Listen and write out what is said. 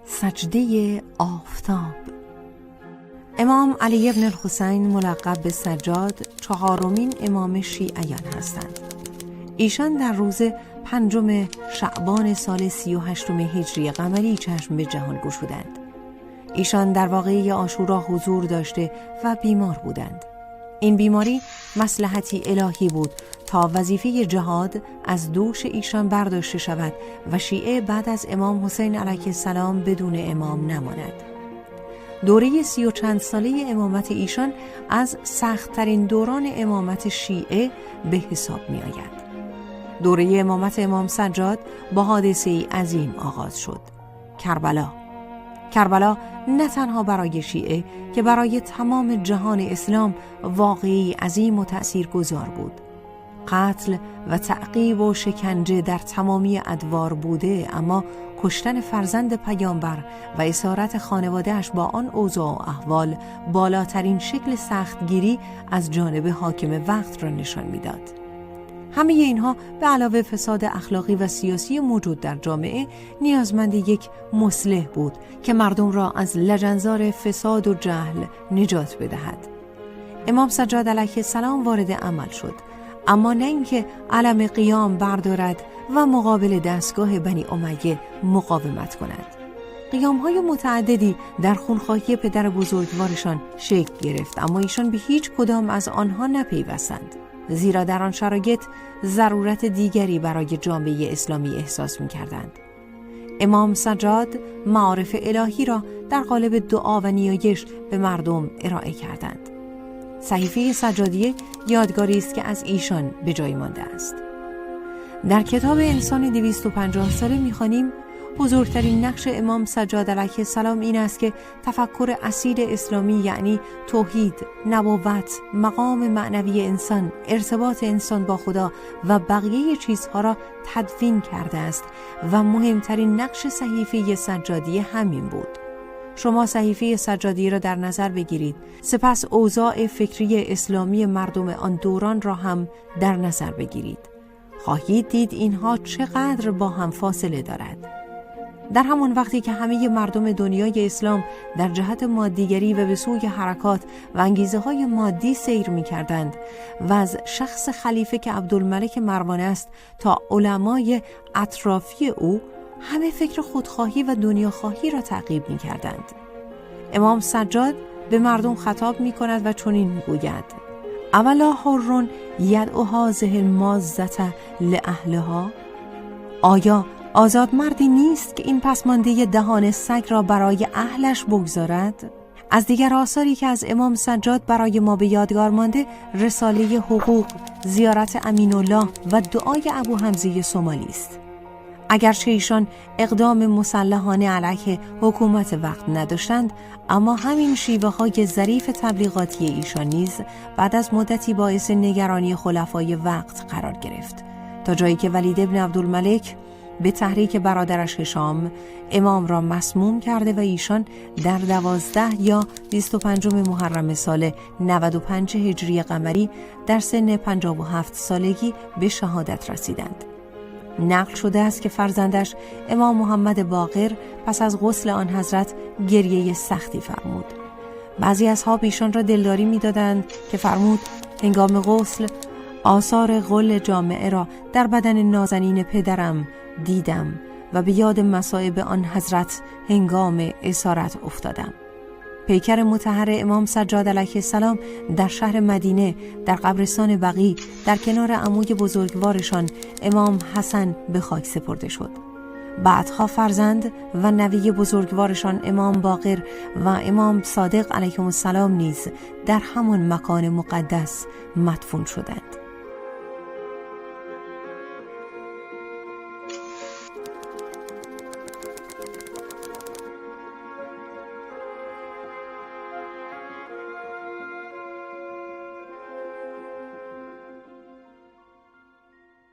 سجده آفتاب. امام علی ابن الحسین ملقب به سجاد چهارمین امام شیعیان هستند. ایشان در روز 5 شعبان سال 38 هجری قمری چشم به جهان گشودند. ایشان در واقعه عاشورا حضور داشته و بیمار بودند. این بیماری مصلحتی الهی بود تا وظیفه جهاد از دوش ایشان برداشته شود و شیعه بعد از امام حسین علیه السلام بدون امام نماند. دوره 30 و چند ساله امامت ایشان از سخت‌ترین دوران امامت شیعه به حساب می آید. دوره امامت امام سجاد با حادثه‌ای عظیم آغاز شد: کربلا نه تنها برای شیعه که برای تمام جهان اسلام واقعی عظیم و تأثیرگذار بود. قتل و تعقیب و شکنجه در تمامی ادوار بوده، اما کشتن فرزند پیامبر و اسارت خانواده‌اش با آن اوضاع و احوال بالاترین شکل سختگیری از جانب حاکم وقت را نشان می‌داد. همه اینها به علاوه فساد اخلاقی و سیاسی موجود در جامعه نیازمند یک مصلح بود که مردم را از لجنزار فساد و جهل نجات بدهد. امام سجاد علیه السلام وارد عمل شد، اما نه اینکه علم قیام بردارد و مقابل دستگاه بنی امیه مقاومت کند. قیام‌های متعددی در خونخواهی پدر بزرگوارشان شکل گرفت، اما ایشان به هیچ کدام از آنها نپیوستند، زیرا در آن شرایط ضرورت دیگری برای جامعه اسلامی احساس می‌کردند. امام سجاد معارف الهی را در قالب دعا و نیایش به مردم ارائه کردند. صحیفه سجادیه یادگاری است که از ایشان به جای مانده است. در کتاب انسان 250 ساله می‌خوانیم بزرگترین نقش امام سجاد علیه السلام این است که تفکر اصیل اسلامی، یعنی توحید، نبوت، مقام معنوی انسان، ارتباط انسان با خدا و بقیه چیزها را تدوین کرده است و مهمترین نقش صحیفه سجادیه همین بود. شما صحیفه سجادیه را در نظر بگیرید، سپس اوضاع فکری اسلامی مردم آن دوران را هم در نظر بگیرید. خواهید دید اینها چقدر با هم فاصله دارد. در همان وقتی که همه مردم دنیای اسلام در جهت مادیگری و به سوی حرکات و انگیزه‌های مادی سیر می‌کردند و از شخص خلیفه که عبدالملک مروان است تا علمای اطرافی او همه فکر خودخواهی و دنیاخواهی را تعقیب می‌کردند، امام سجاد به مردم خطاب می‌کند و چنین می‌گوید: اولا حرٌ یدعو هذه المازة لأهلها. آیا آزاد مردی نیست که این پسمانده دهان سگ را برای اهلش بگذارد؟ از دیگر آثاری که از امام سجاد برای ما به یادگار مانده رساله حقوق، زیارت امین الله و دعای ابو حمزه سومالی است. اگرچه ایشان اقدام مسلحانه علیه حکومت وقت نداشتند، اما همین شیوه های ظریف تبلیغاتی ایشان نیز بعد از مدتی باعث نگرانی خلفای وقت قرار گرفت، تا جایی که ولید ابن عبدالملک به تحریک برادرش هشام امام را مسموم کرده و ایشان در 12 یا 25 محرم سال 95 هجری قمری در سن 57 سالگی به شهادت رسیدند. نقل شده است که فرزندش امام محمد باقر پس از غسل آن حضرت گریه سختی فرمود. بعضی اصحاب ایشان را دلداری می‌دادند که فرمود: هنگام غسل آثار غل جامعه را در بدن نازنین پدرم دیدم و به یاد مصائب آن حضرت هنگام اسارت افتادم. پیکر مطهر امام سجاد علیه السلام در شهر مدینه در قبرستان بقیع در کنار عموی بزرگوارشان امام حسن به خاک سپرده شد. بعدها فرزند و نوی بزرگوارشان امام باقر و امام صادق علیهم السلام نیز در همان مکان مقدس مدفون شدند.